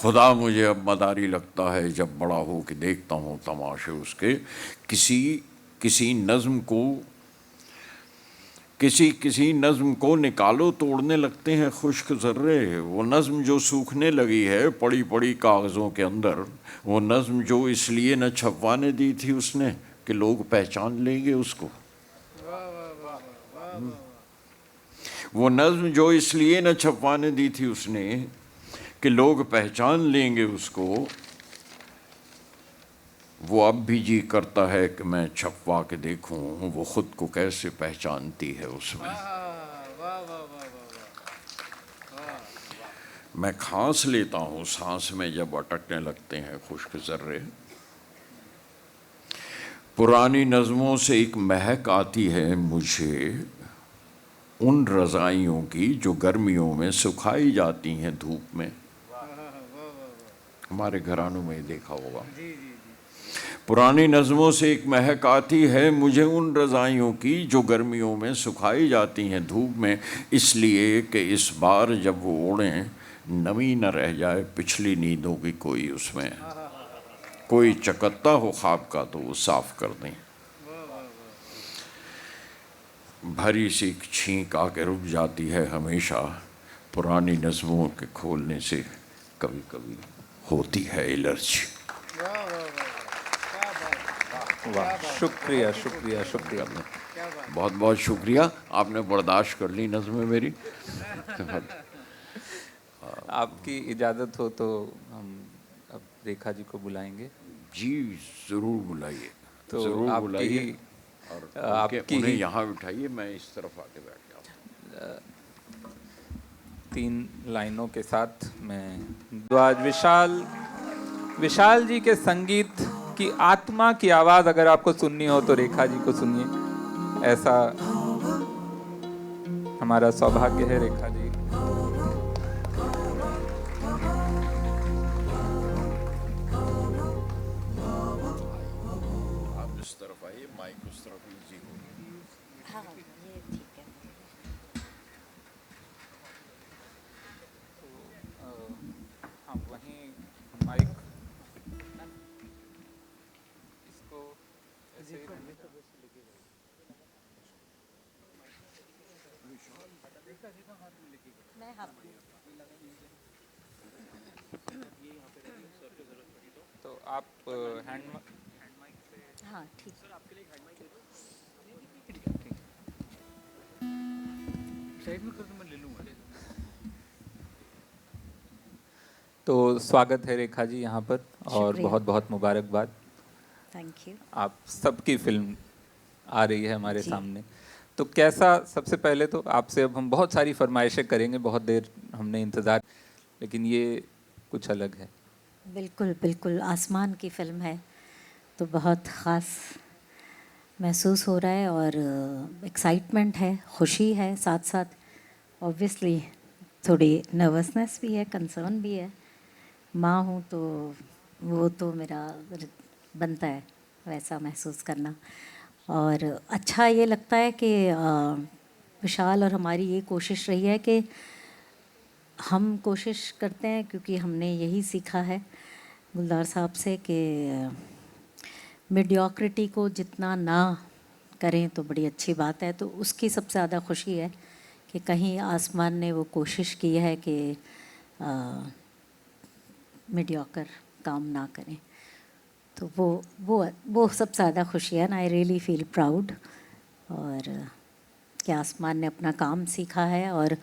S5: खुदा मुझे अब मदारी लगता है जब बड़ा हो के देखता हूँ तमाशे उसके। किसी नज़्म को किसी नज़्म को निकालो तोड़ने लगते हैं खुश्क ज़र्रे। वो नज़्म जो सूखने लगी है पड़ी पड़ी कागज़ों के अंदर, वो नज़्म जो इसलिए न छपवाने दी थी उसने कि लोग पहचान लेंगे उसको। वो नज़्म जो इसलिए न छपवाने दी थी उसने कि लोग पहचान लेंगे उसको, वो अब भी जी करता है कि मैं छपवा के देखूं वो खुद को कैसे पहचानती है उसमें। मैं खांस लेता हूँ सांस में जब अटकने लगते हैं खुश्क ज़र्रे। पुरानी नज़मों से एक महक आती है मुझे उन रज़ाइयों की जो गर्मियों में सुखाई जाती हैं धूप में। हमारे घरानों में देखा होगा। पुरानी नज़मों से एक महक आती है मुझे उन रज़ाइयों की जो गर्मियों में सुखाई जाती हैं धूप में, इसलिए कि इस बार जब वो ओढ़ें नमी न रह जाए पिछली नींदों की कोई उसमें। कोई चकत्ता हो ख्वाब का तो वो साफ कर दें। भरी सी छींक आके रुक जाती है हमेशा, पुरानी नज़मों के खोलने से कभी कभी होती है एलर्जी।
S3: वाह, शुक्रिया शुक्रिया शुक्रिया।
S5: बहुत बहुत शुक्रिया, आपने बर्दाश्त कर ली नज़्में मेरी।
S3: आपकी इजाज़त हो तो हम अब रेखा जी को बुलाएंगे।
S5: जी ज़रूर बुलाइए,
S3: तो
S5: ज़रूर बुलाइए। और
S3: आपकी
S5: उन्हें
S3: ही
S5: यहाँ बिठाइए, मैं इस तरफ आके बैठ जाऊँ।
S3: 3 लाइनों के साथ मैं आज विशाल जी के संगीत की आत्मा की आवाज़ अगर आपको सुननी हो तो रेखा जी को सुनिए। ऐसा हमारा सौभाग्य है। रेखा जी
S5: आप इस तरफ आइए, माइक उस तरफ इजी होगी।
S6: हाँ ये ठीक है।
S3: हाँ वहीं माइक इसको ऐसे ही रहने दो।
S6: मैं हाँ
S3: तो आप हैंड
S6: हाँ ठीक।
S4: साइड में कर दो, मैं ले लूँगा।
S3: तो स्वागत है रेखा जी यहाँ पर और
S6: शुक्रिया।
S3: बहुत बहुत मुबारकबाद।
S6: Thank you.
S3: आप सबकी फिल्म आ रही है हमारे
S6: जी।
S3: सामने, तो कैसा, सबसे पहले तो आपसे अब हम बहुत सारी फरमाइशें करेंगे, बहुत देर हमने इंतज़ार, लेकिन ये कुछ अलग है।
S6: बिल्कुल बिल्कुल, आसमान की फिल्म है तो बहुत ख़ास महसूस हो रहा है और एक्साइटमेंट है, खुशी है, साथ साथ ऑब्वियसली थोड़ी नर्वसनेस भी है, कंसर्न भी है। माँ हूँ तो वो तो मेरा बनता है वैसा महसूस करना। और अच्छा ये लगता है कि विशाल और हमारी ये कोशिश रही है कि हम कोशिश करते हैं, क्योंकि हमने यही सीखा है गुलजार साहब से कि मीडियोक्रिटी को जितना ना करें तो बड़ी अच्छी बात है। तो उसकी सबसे ज़्यादा खुशी है कि कहीं आसमान ने वो कोशिश की है कि मीडियोकर काम ना करें। तो वो सबसे ज़्यादा खुशी है ना। आई रियली फील प्राउड और कि आसमान ने अपना काम सीखा है और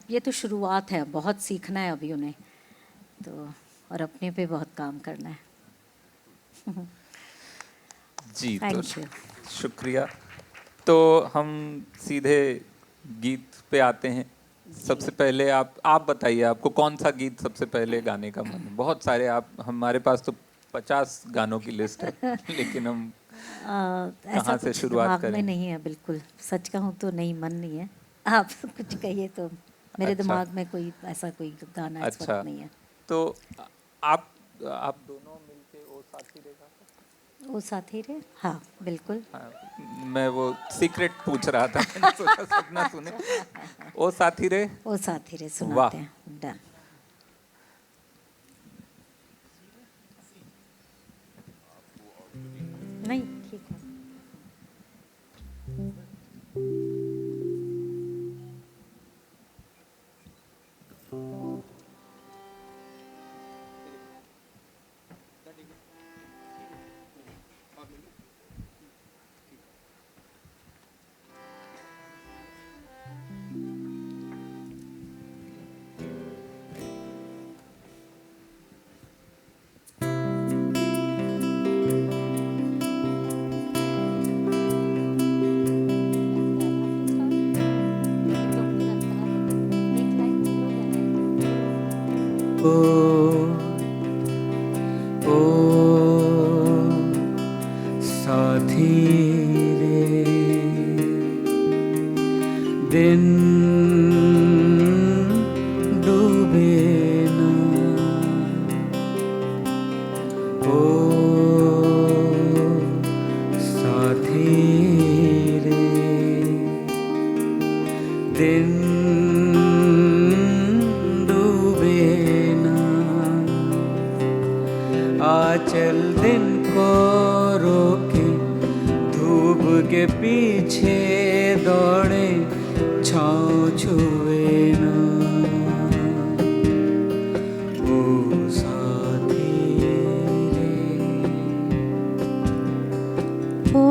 S6: ये तो शुरुआत है, बहुत सीखना है अभी उन्हें तो, और अपने पे बहुत काम करना है।
S3: जी तो
S6: थैंक यू।
S3: शुक्रिया। तो हम सीधे गीत पे आते हैं। सबसे पहले आप बताइए, आपको कौन सा गीत सबसे पहले गाने का मन है? बहुत सारे, आप हमारे पास तो 50 गानों की लिस्ट है लेकिन हम
S6: ऐसा
S3: कहाँ से
S6: कुछ
S3: शुरुआत
S6: दिमाग में
S3: करें?
S6: नहीं है, बिल्कुल सच कहूँ तो नहीं, मन नहीं है। आप कुछ कहिए तो मेरे
S3: अच्छा।
S6: दिमाग में कोई ऐसा कोई गाना इस
S3: अच्छा,
S6: वक्त नहीं है।
S3: तो आप आप दोनों मिलके ओ साथी रे गा।
S6: ओ साथी रे, हाँ बिल्कुल।
S3: हाँ, मैं वो सीक्रेट पूछ रहा था, मैंने सोचा सब ना सुने। ओ साथी रे।
S6: ओ साथी रे सुनाते हैं। डन। नहीं ठीक है।
S4: ओ ओ साथी रे, दिन डूबे ना, ओ साथी रे, दिन आचल दिन को रोके, धूप के पीछे दौड़े, छाँव छुए ना, ओ साथी रे।
S6: ओ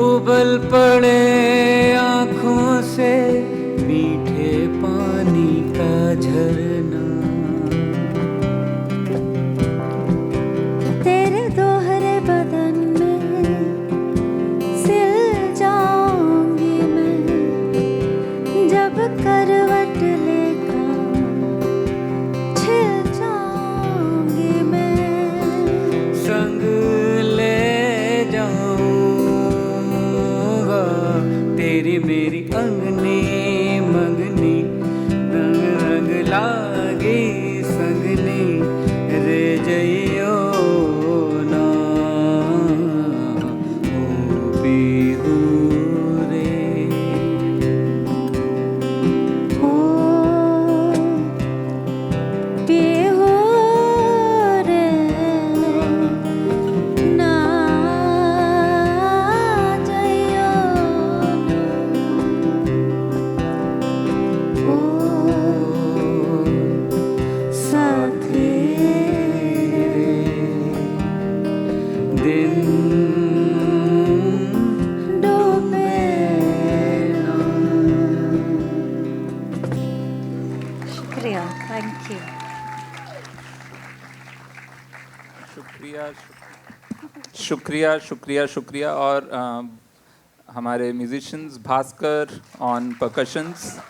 S4: उबल पड़े आँखों से मीठे पानी का झरना,
S6: तेरे दोहरे बदन में सिल जाऊंगी मैं, जब करवट लेकर छिल जाऊंगी मैं,
S4: संग ले जाऊं दिन
S6: डूबे ना। शुक्रिया, थैंक यू।
S3: शुक्रिया शुक्रिया शुक्रिया शुक्रिया। और हमारे musicians Bhaskar on percussions,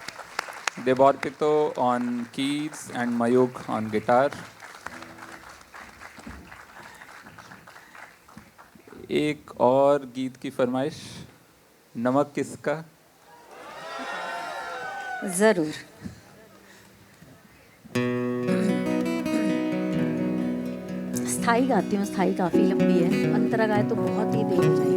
S3: Devorpito on keys and Mayukh on guitar. एक और गीत की फरमाइश, नमक किसका।
S6: जरूर। स्थाई गाती हूँ, स्थाई काफी लंबी है, अंतरा गाए तो बहुत ही देर हो जाएगी।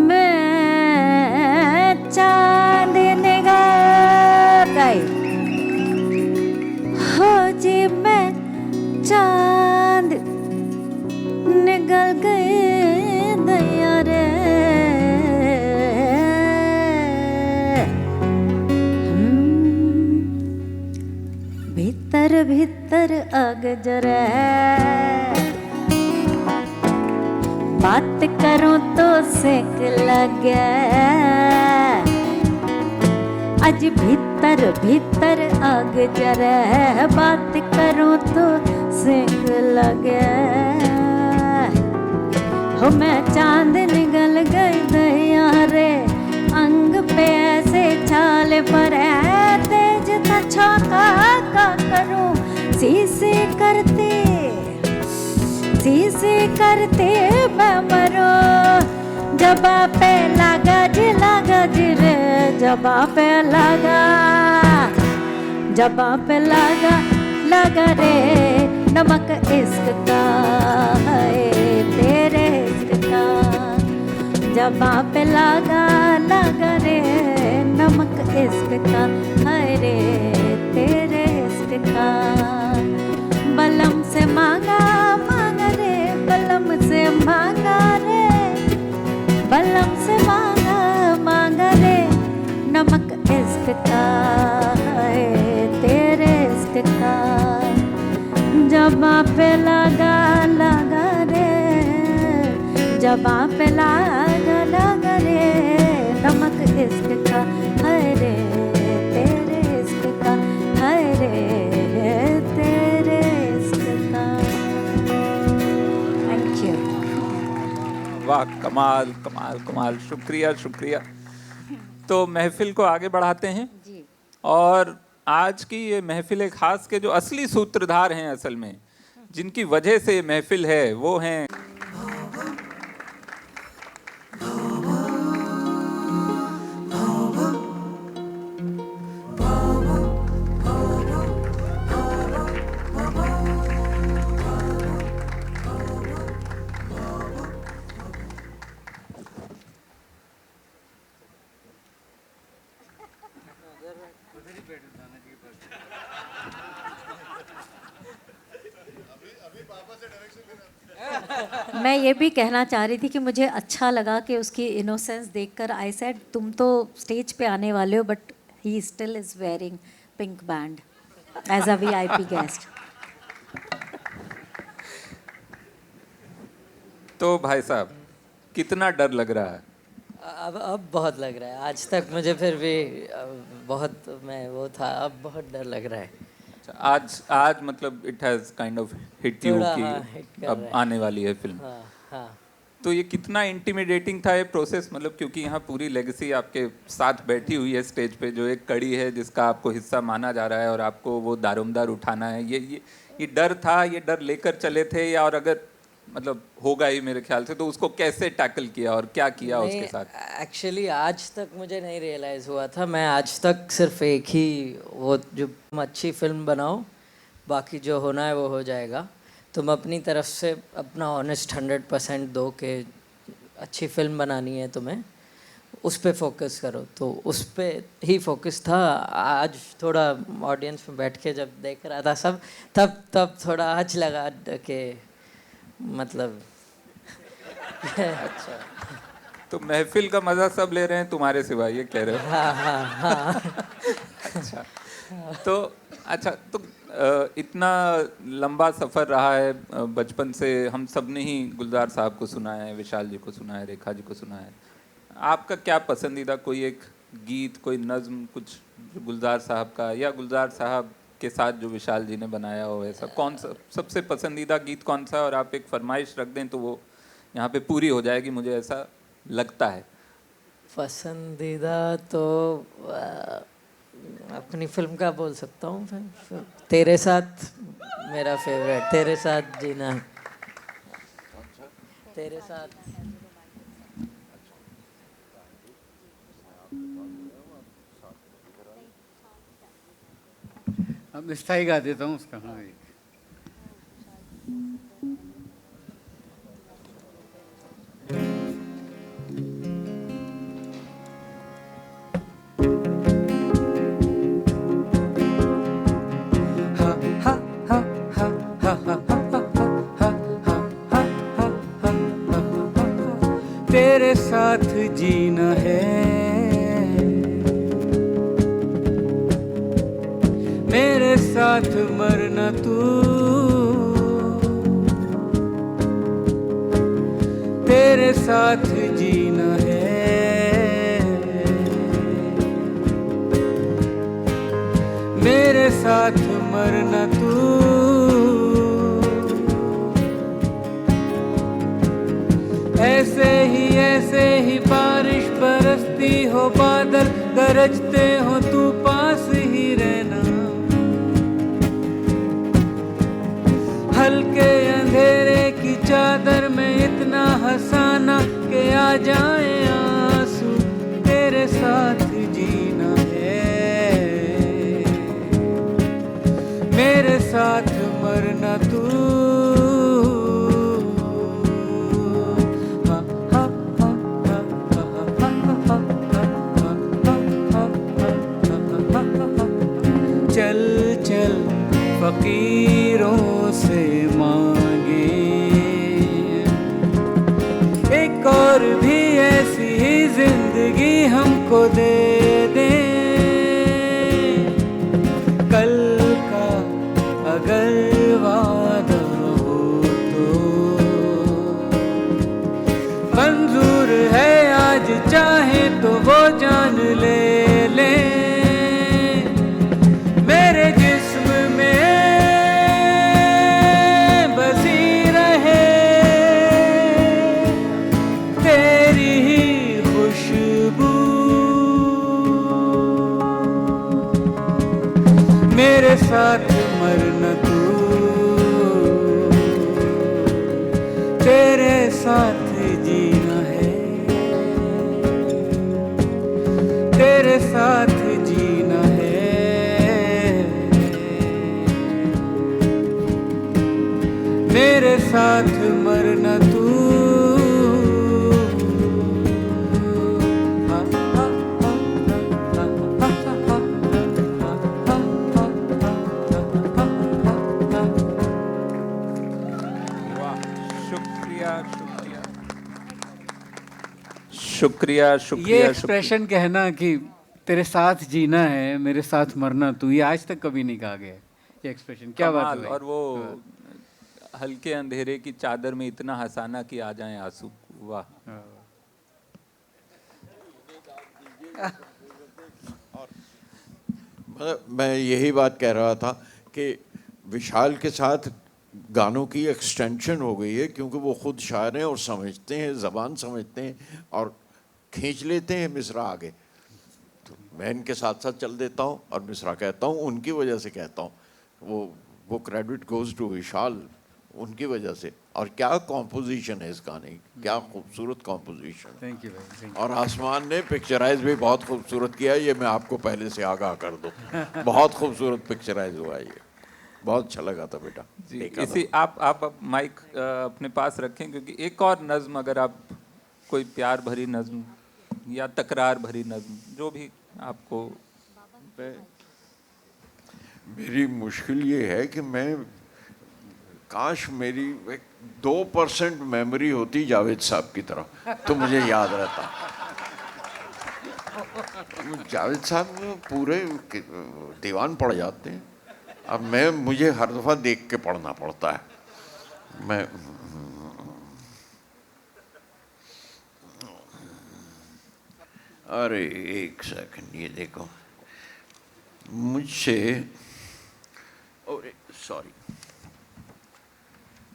S6: मैं चांद निगाह गई हो जी, मैं चांद निकल गए दया रे। भीतर भीतर आग जरे, बात करूं तो सेक लगे। आज भीतर भीतर आग जरे, बात करूं तो सेक लगे। हो मैं चांद निकल गई दया रे, अंग पे ऐसे छाले पर है तेज था छौका का करूं। शीशे करते मैं मरो, जबा पे लगा जी रे, जबा पे लगा रे। नमक इश्क का है तेरे इश्क का, जबा पे लगा रे। नमक इश्क का है रे तेरे इश्क का। बलम से मांगा रे, बलम से मांगा रे, बलम से मांगा रे। नमक इश्क का है तेरे इश्क का, जबा पे लगा रे, जबा पे लगा रे। नमक इश्क का है रे तेरे इश्क का, है रे तेरे इश्क का। Thank you.
S3: वाह, कमाल कमाल कमाल, शुक्रिया शुक्रिया। तो महफिल को आगे बढ़ाते हैं
S6: जी।
S3: और आज की ये महफिल खास के जो असली सूत्रधार हैं, असल में जिनकी वजह से ये महफिल है, वो हैं
S6: मैं ये भी कहना चाह रही थी कि मुझे अच्छा लगा कि उसकी इनोसेंस देखकर आई सेड तुम तो स्टेज पे आने वाले हो, but he still is wearing pink band as a VIP guest.
S3: तो भाई साहब, कितना डर लग रहा है?
S7: अब बहुत लग रहा है। आज तक मुझे फिर भी बहुत मैं वो था, अब बहुत डर लग रहा है।
S3: आज मतलब it has kind of hit you
S7: थोड़ा,
S3: कि
S7: हाँ, hit कर
S3: अब
S7: रहा है।
S3: आने वाली है फिल्म।
S7: हाँ।
S3: तो ये कितना इंटिमिडेटिंग था ये प्रोसेस, मतलब क्योंकि यहाँ पूरी लेगेसी आपके साथ बैठी हुई है स्टेज पे, जो एक कड़ी है जिसका आपको हिस्सा माना जा रहा है और आपको वो दारोमदार उठाना है। ये डर था, ये डर लेकर चले थे, या और अगर मतलब होगा ही मेरे ख्याल से, तो उसको कैसे टैकल किया और क्या किया उसके साथ?
S7: एक्चुअली आज तक मुझे नहीं रियलाइज़ हुआ था। मैं आज तक सिर्फ एक ही वो, जो तुम अच्छी फिल्म बनाओ, बाकी जो होना है वो हो जाएगा। तुम अपनी तरफ से अपना ऑनेस्ट 100% दो कि अच्छी फिल्म बनानी है तुम्हें, उस पर फोकस करो। तो उस पर ही फोकस था। आज थोड़ा ऑडियंस में बैठ के जब देख रहा था सब, तब थोड़ा आज लगा कि मतलब
S3: अच्छा, तो महफिल का मजा सब ले रहे हैं तुम्हारे सिवा, ये कह रहे हो?
S7: हाँ।
S3: अच्छा, तो इतना लंबा सफ़र रहा है बचपन से, हम सब ने ही गुलजार साहब को सुना है, विशाल जी को सुना है, रेखा जी को सुना है। आपका क्या पसंदीदा कोई एक गीत, कोई नज़्म, कुछ जो गुलजार साहब का या गुलजार साहब के साथ जो विशाल जी ने बनाया हो, ऐसा कौन सा सबसे पसंदीदा गीत कौन सा? और आप एक फरमाइश रख दें तो वो यहाँ पे पूरी हो जाएगी, मुझे ऐसा लगता है।
S7: पसंदीदा तो अपनी फिल्म का बोल सकता हूँ फिर तेरे साथ मेरा फेवरेट, तेरे साथ जीना है, तेरे साथ।
S4: अब स्थाई गा देता हूँ उसका। हाँ, एक तेरे साथ जीना है, मेरे साथ मरना तू, तेरे साथ जीना है, मेरे साथ मरना तू। ऐसे ही बारिश बरसती हो, बादल गरजते हो, तू पास ही रहना। हल्के अंधेरे की चादर में इतना हंसाना कि आ जाए आंसू, तेरे साथ जीना है, मेरे साथ मरना तू। चल चल फकीरों से मांगे एक और भी ऐसी ही जिंदगी हमको दे दे। कल का अगर वादा हो तो मंजूर है, आज चाहे तो वो जान ले ले। मेरे जिस्म में बसी रहे तेरी ही खुशबू, मेरे साथ मरना तू, तेरे साथ जीना है, तेरे साथ जीना है, मेरे साथ मरना तू।
S3: शुक्रिया शुक्रिया।
S4: ये एक्सप्रेशन कहना कि तेरे साथ जीना है, मेरे साथ मरना तू, ये आज तक कभी नहीं कहा गया। ये एक्सप्रेशन क्या बात है।
S3: और वो हल्के अंधेरे की चादर में इतना हंसाना कि आ जाए आंसू, वाह।
S5: मैं यही बात कह रहा था कि विशाल के साथ गानों की एक्सटेंशन हो गई है, क्योंकि वो खुद शायर हैं और समझते हैं, ज़बान समझते हैं और खींच लेते हैं मिसरा आगे। तो मैं इनके साथ साथ चल देता हूँ और मिसरा कहता हूँ, उनकी वजह से कहता हूँ। वो क्रेडिट गोज़ टू विशाल, उनकी वजह से। और क्या कॉम्पोजिशन है इस गाने की, क्या खूबसूरत कॉम्पोजिशन।
S4: थैंक यू भाई।
S5: और आसमान ने पिक्चराइज भी बहुत खूबसूरत किया है, ये मैं आपको पहले से आगाह कर दूँ। बहुत खूबसूरत पिक्चराइज हुआ है ये, बहुत अच्छा लगा था बेटा।
S3: जी, इसी आप माइक अपने पास रखें, क्योंकि एक और नज़्म अगर आप कोई प्यार भरी नज़्म या तकरार भरी नज़्म, जो भी आपको।
S5: मेरी मुश्किल ये है कि मैं काश मेरी 2% मेमोरी होती जावेद साहब की तरह, तो मुझे याद रहता। जावेद साहब पूरे दीवान पड़ जाते हैं, अब मुझे हर दफ़ा देख के पढ़ना पड़ता है। मैं अरे एक सेकंड, ये देखो मुझसे, सॉरी